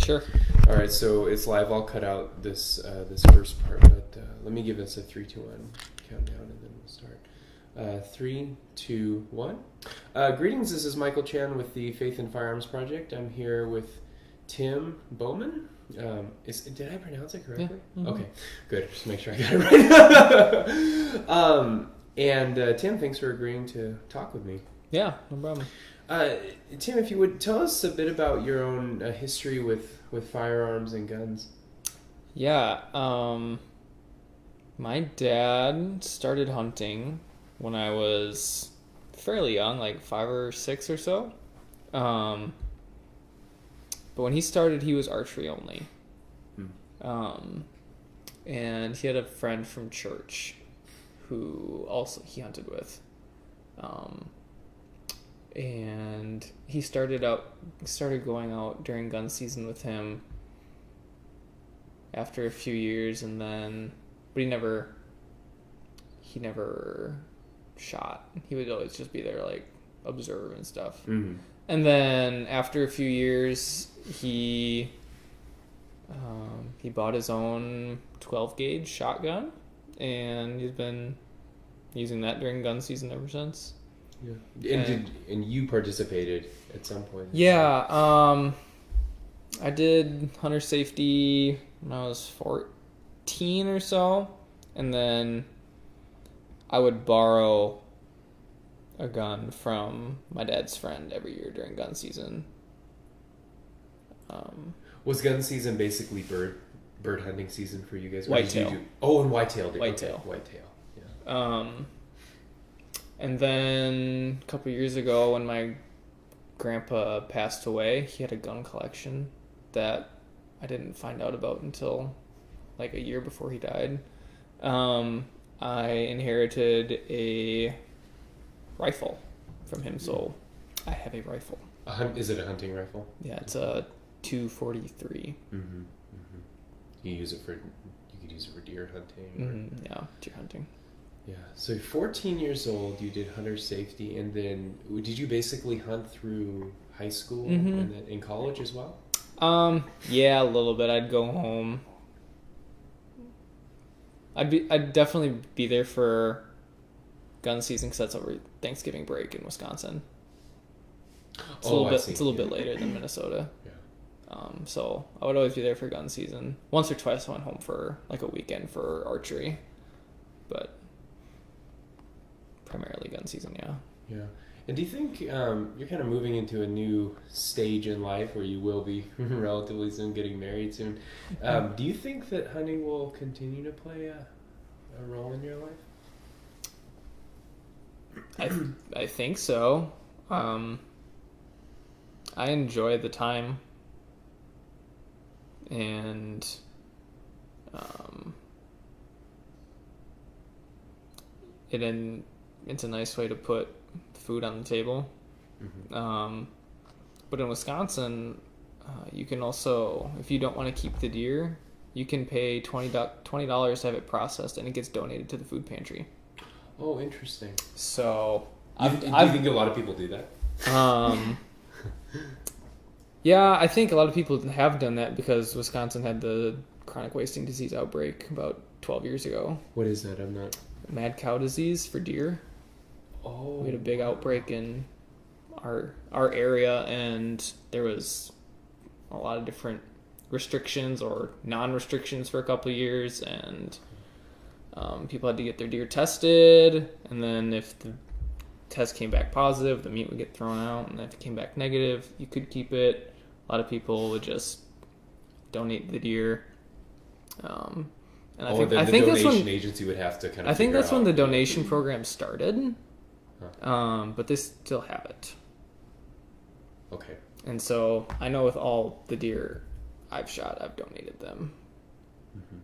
Sure. All right, so it's live. I'll cut out this first part, but let me give us a 3, 2, 1 countdown, and then we'll start. 3, 2, 1. Greetings. This is Michael Chan with the Faith and Firearms Project. I'm here with Tim Bowman. Did I pronounce it correctly? Yeah. Mm-hmm. Okay, good. Just make sure I got it right. And Tim, thanks for agreeing to talk with me. Yeah, no problem. Tim, if you would tell us a bit about your own history with firearms and guns. Yeah, my dad started hunting when I was fairly young, like 5 or 6 or so. But when he started, he was archery only. And he had a friend from church who also he hunted with. And he started going out during gun season with him after a few years, and then, but he never shot. He would always just be there, like, observe and stuff. Mm-hmm. And then after a few years, he bought his own 12 gauge shotgun, and he's been using that during gun season ever since. Yeah. And you participated at some point? Yeah. I did hunter safety when I was 14 or so, and then I would borrow a gun from my dad's friend every year during gun season. Was gun season basically bird hunting season for you guys? Whitetail. And whitetail. Whitetail. Okay. Whitetail. Yeah. And then a couple years ago, when my grandpa passed away, he had a gun collection that I didn't find out about until like a year before he died. I inherited a rifle from him, so I have a rifle. Is it a hunting rifle? Yeah, it's a 243. Mm-hmm. Mm-hmm. You could use it for deer hunting. Yeah, deer hunting. Yeah. So 14 years old, you did hunter safety, and then did you basically hunt through high school and then in college as well? Yeah, a little bit. I'd go home. I'd definitely be there for gun season because that's over Thanksgiving break in Wisconsin. It's a little bit later than Minnesota. Yeah. So I would always be there for gun season. Once or twice I went home for like a weekend for archery, but primarily gun season. Yeah. Yeah. And do you think you're kind of moving into a new stage in life where you will be relatively soon getting married soon? Do you think that hunting will continue to play a role in your life? I think so. I enjoy the time, and it's a nice way to put food on the table. Mm-hmm. But in Wisconsin, you can also, if you don't want to keep the deer, you can pay $20 to have it processed, and it gets donated to the food pantry. Oh, interesting. So, do you think a lot of people do that? Yeah, I think a lot of people have done that because Wisconsin had the chronic wasting disease outbreak about 12 years ago. What is that? I'm not... Mad cow disease for deer. Oh. We had a big outbreak in our area, and there was a lot of different restrictions or non-restrictions for a couple of years, and people had to get their deer tested, and then if the test came back positive, the meat would get thrown out, and if it came back negative, you could keep it. A lot of people would just donate the deer. And I think the that's when agency would have to kind of. I think that's when the donation program started. But they still have it. Okay. And so I know with all the deer I've shot, I've donated them. Mm-hmm.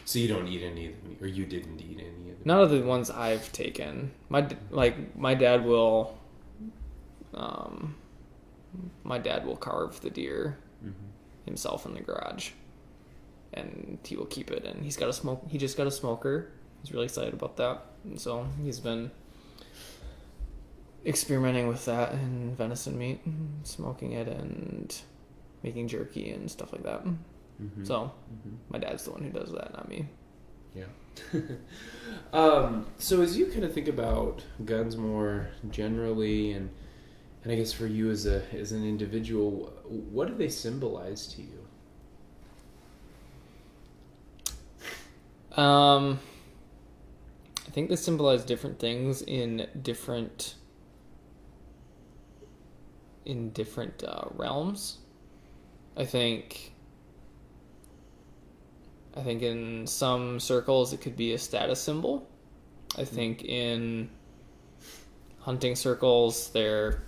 So you don't eat any of them, or you didn't eat any of them? None of the ones I've taken. My dad will. My dad will carve the deer himself in the garage, and he will keep it. And he just got a smoker. He's really excited about that, and so he's been experimenting with that and venison meat, smoking it, and making jerky and stuff like that. Mm-hmm. So my dad's the one who does that, not me. Yeah. So as you kind of think about guns more generally, and I guess for you as an individual, what do they symbolize to you? I think they symbolize different things in different realms. I think in some circles it could be a status symbol. I think in hunting circles they're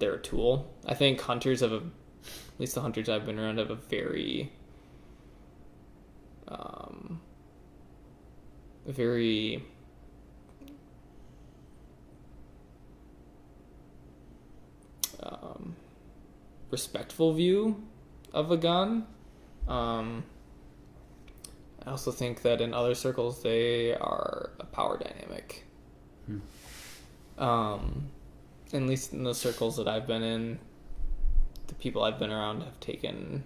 a tool. I think hunters at least the hunters I've been around have a very respectful view of a gun. I also think that in other circles they are a power dynamic. At least in the circles that I've been in, the people I've been around have taken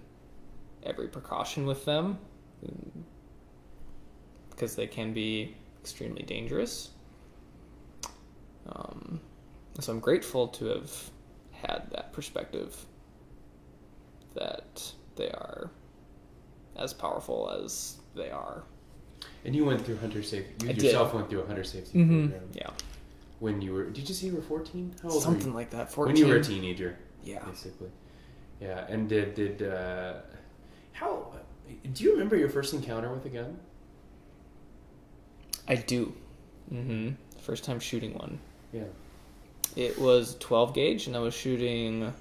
every precaution with them because they can be extremely dangerous. So I'm grateful to have had that perspective that they are as powerful as they are. And you went through hunter safety. You went through a hunter safety program. Yeah. When you were, did you say you were 14? How old Something were you? like that. 14. When you were a teenager. Yeah. Basically. Yeah. And how do you remember your first encounter with a gun? I do. First time shooting one. Yeah. It was 12 gauge, and I was shooting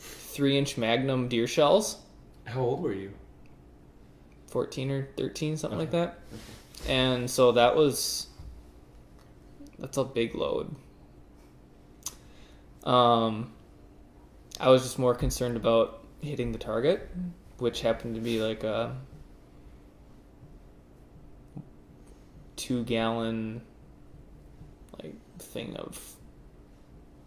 3-inch Magnum deer shells. How old were you? 14 or 13, something like that. Okay. And so that's a big load. I was just more concerned about hitting the target, which happened to be like a 2-gallon thing of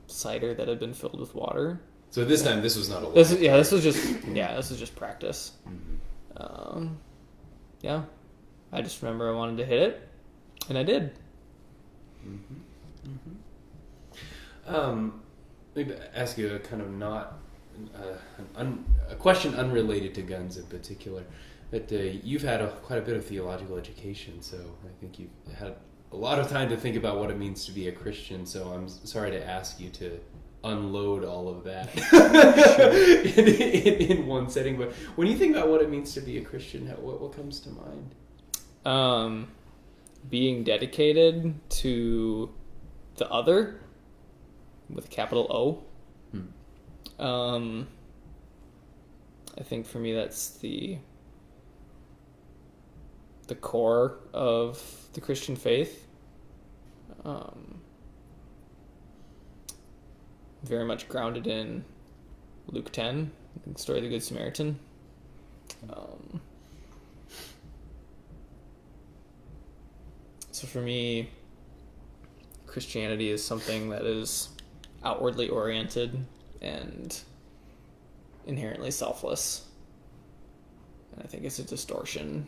cider that had been filled with water. So this time, this was not a lot. This was just practice. Yeah, I just remember I wanted to hit it, and I did. Let me ask you a kind of not a question unrelated to guns in particular. But you've had quite a bit of theological education, so I think you've had a lot of time to think about what it means to be a Christian. So I'm sorry to ask you to unload all of that in one setting. But when you think about what it means to be a Christian, what comes to mind? Being dedicated to the other with a capital O. I think for me that's the core of the Christian faith. Very much grounded in Luke 10, the story of the Good Samaritan. So for me, Christianity is something that is outwardly oriented and inherently selfless. And I think it's a distortion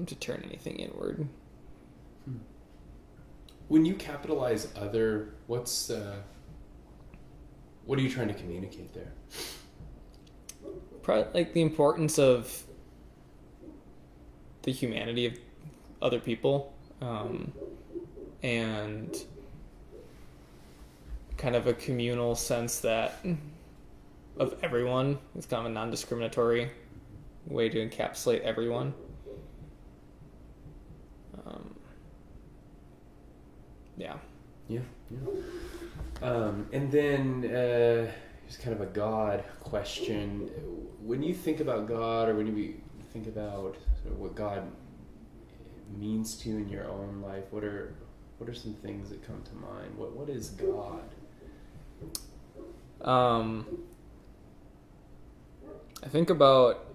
to turn anything inward. When you capitalize other, what are you trying to communicate there? Probably the importance of the humanity of other people, and kind of a communal sense of everyone. It's kind of a non-discriminatory way to encapsulate everyone. Yeah. And then just kind of a God question. When you think about God, or when you think about sort of what God means to you in your own life, what are some things that come to mind? What is God? I think about,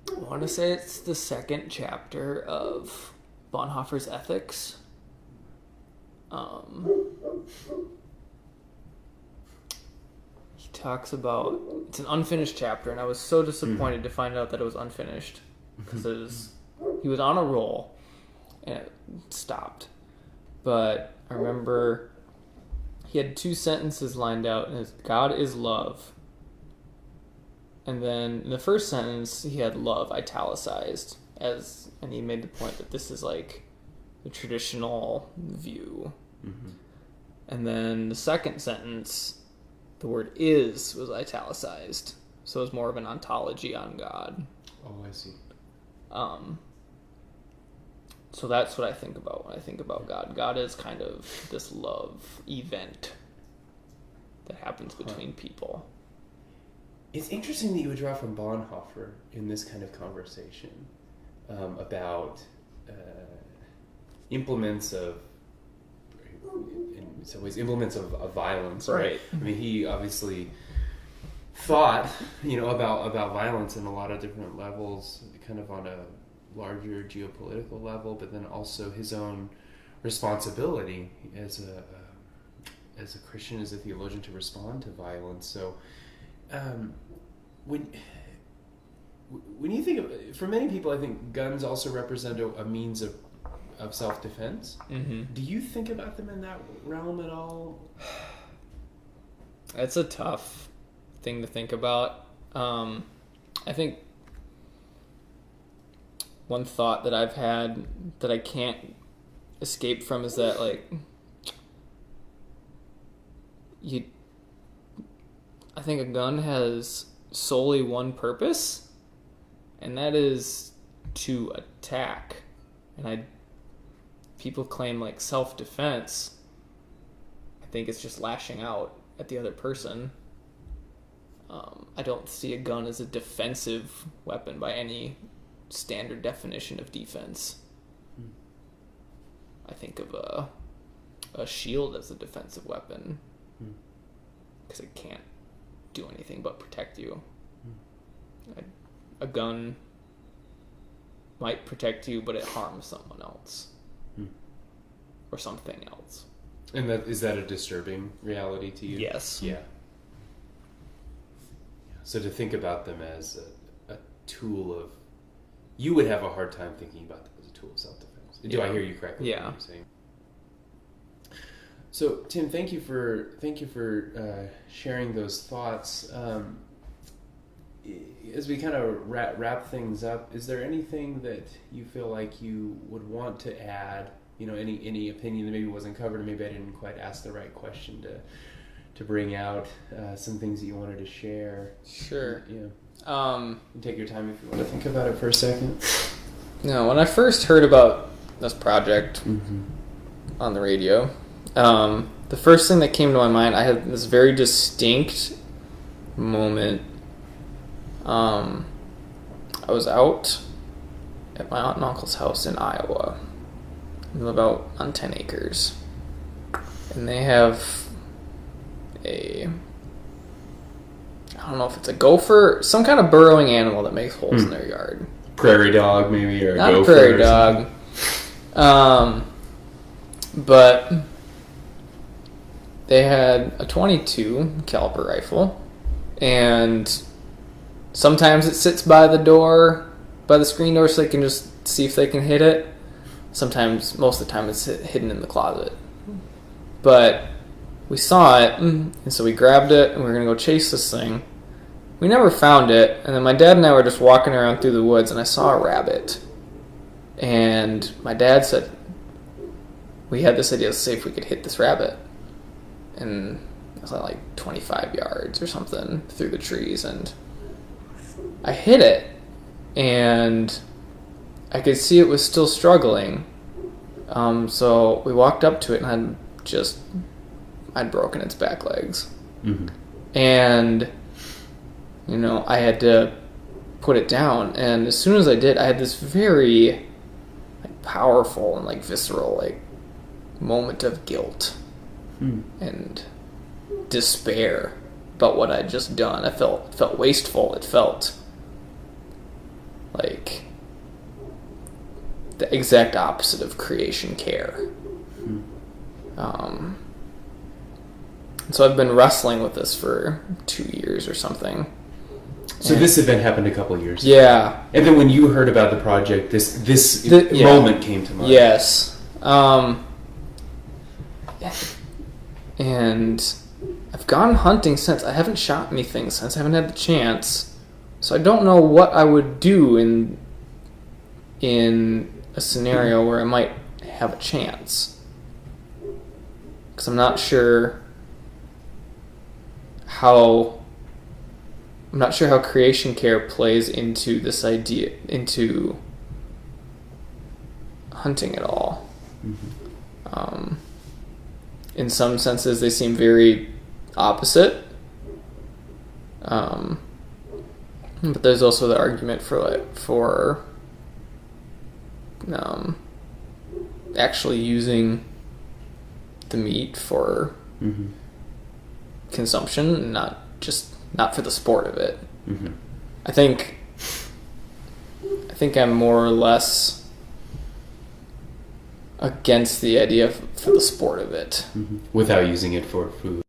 I want to say it's the second chapter of Bonhoeffer's Ethics. talks about, it's an unfinished chapter, and I was so disappointed to find out that it was unfinished, because he was on a roll and it stopped. But I remember he had 2 sentences lined out, and it's God is love. And then in the first sentence he had love italicized, and he made the point that this is like the traditional view. And then the second sentence, the word is was italicized, so it was more of an ontology on God. Oh, I see. So that's what I think about when I think about God. God is kind of this love event that happens between people. It's interesting that you would draw from Bonhoeffer in this kind of conversation about implements of, in some ways, implements of violence, right? I mean, he obviously thought, about violence in a lot of different levels, kind of on a larger geopolitical level, but then also his own responsibility as a Christian, as a theologian, to respond to violence. So, when you think of, for many people, I think guns also represent a means of self-defense. Do you think about them in that realm at all? It's a tough thing to think about. I think one thought that I've had that I can't escape from is that, like, I think a gun has solely one purpose, and that is to attack. And people claim, like, self-defense. I think it's just lashing out at the other person. I don't see a gun as a defensive weapon by any standard definition of defense. I think of a shield as a defensive weapon, because it can't do anything but protect you. A gun might protect you, but it harms someone else or something else. And is that a disturbing reality to you? Yes. Yeah. So to think about them as a tool of, you would have a hard time thinking about them as a tool of self-defense. Do I hear you correctly? Yeah. What you're saying? So Tim, thank you for sharing those thoughts. As we kind of wrap things up, is there anything that you feel like you would want to add? Any opinion that maybe wasn't covered, or maybe I didn't quite ask the right question to bring out some things that you wanted to share. Sure. Yeah. Take your time if you want to think about it for a second. No, when I first heard about this project on the radio, the first thing that came to my mind, I had this very distinct moment. I was out at my aunt and uncle's house in Iowa. We live out on 10 acres. And they have I don't know if it's a gopher, some kind of burrowing animal that makes holes in their yard. Prairie dog, maybe, or not gopher. Not a prairie dog. But they had a .22 caliber rifle, and sometimes it sits by the screen door, so they can just see if they can hit it. Sometimes, most of the time, it's hidden in the closet. But we saw it, and so we grabbed it, and we were going to go chase this thing. We never found it, and then my dad and I were just walking around through the woods, and I saw a rabbit. And my dad said, we had this idea, let's see if we could hit this rabbit. And it was like 25 yards or something through the trees, and I hit it, and I could see it was still struggling. So we walked up to it, and I'd broken its back legs. And, I had to put it down. And as soon as I did, I had this very powerful and visceral moment of guilt and despair about what I'd just done. I felt wasteful. It felt like the exact opposite of creation care. So I've been wrestling with this for 2 years or something. So this event happened a couple of years ago. Yeah. And then when you heard about the project, this Yeah. moment came to mind. Yes. And I've gone hunting since. I haven't shot anything since. I haven't had the chance. So I don't know what I would do in a scenario where I might have a chance. Because I'm not sure how creation care plays into this idea, into hunting at all. Mm-hmm. In some senses, they seem very opposite. But there's also the argument for actually using the meat for Mm-hmm. consumption, not for the sport of it. Mm-hmm. I think I'm more or less against the idea for the sport of it. Mm-hmm. Without using it for food.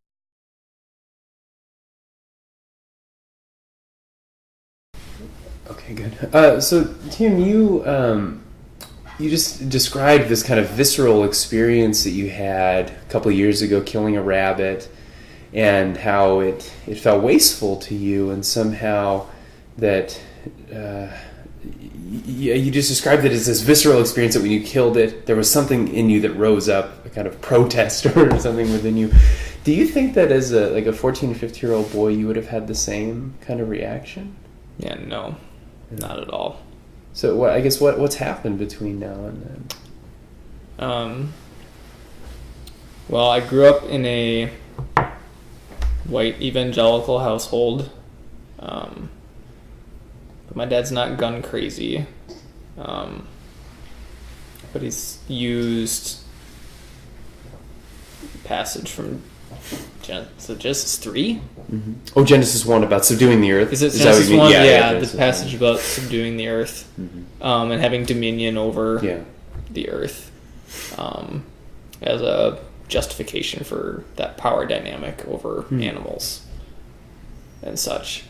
Okay, good. So, Tim, you just described this kind of visceral experience that you had a couple of years ago killing a rabbit, and how it felt wasteful to you, and somehow that you just described it as this visceral experience that when you killed it, there was something in you that rose up, a kind of protest or something within you. Do you think that as a 14 or 15-year-old boy, you would have had the same kind of reaction? Yeah, no, not at all. So what's happened between now and then? Well, I grew up in a white evangelical household. But my dad's not gun crazy. But he's used passage from Genesis 3? Mm-hmm. Oh, Genesis 1 about subduing the earth. Is it that what Genesis you mean? 1? Yeah, the passage about subduing the earth, Mm-hmm. and having dominion over the earth, as a justification for that power dynamic over animals and such.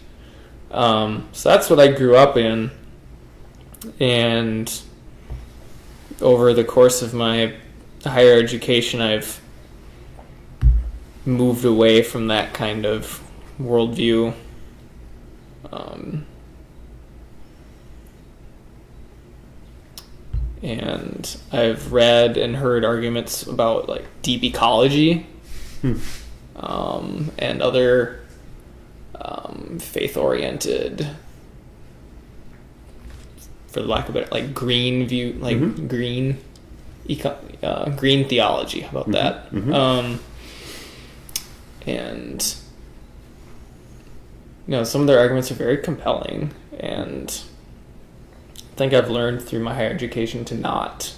So that's what I grew up in, and over the course of my higher education, I've moved away from that kind of worldview. And I've read and heard arguments about like deep ecology, and other faith-oriented, for the lack of it, like green view, like green theology. How about that? Mm-hmm. And some of their arguments are very compelling, and I think I've learned through my higher education to not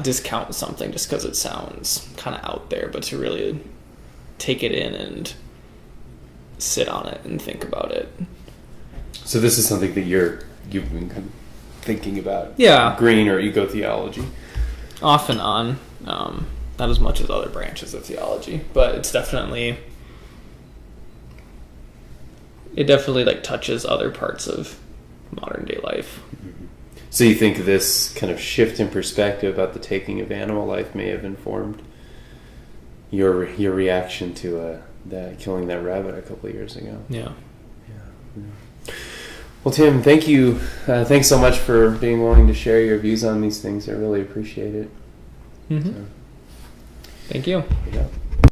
discount something just because it sounds kind of out there, but to really take it in and sit on it and think about it. So this is something that you've been kind of thinking about. Yeah. Green or eco-theology. Off and on. Not as much as other branches of theology, but it definitely like touches other parts of modern day life. So you think this kind of shift in perspective about the taking of animal life may have informed your reaction to killing that rabbit a couple of years ago? Yeah. Well, Tim, thank you. Thanks so much for being willing to share your views on these things. I really appreciate it. Mm-hmm. So, Thank you. yeah.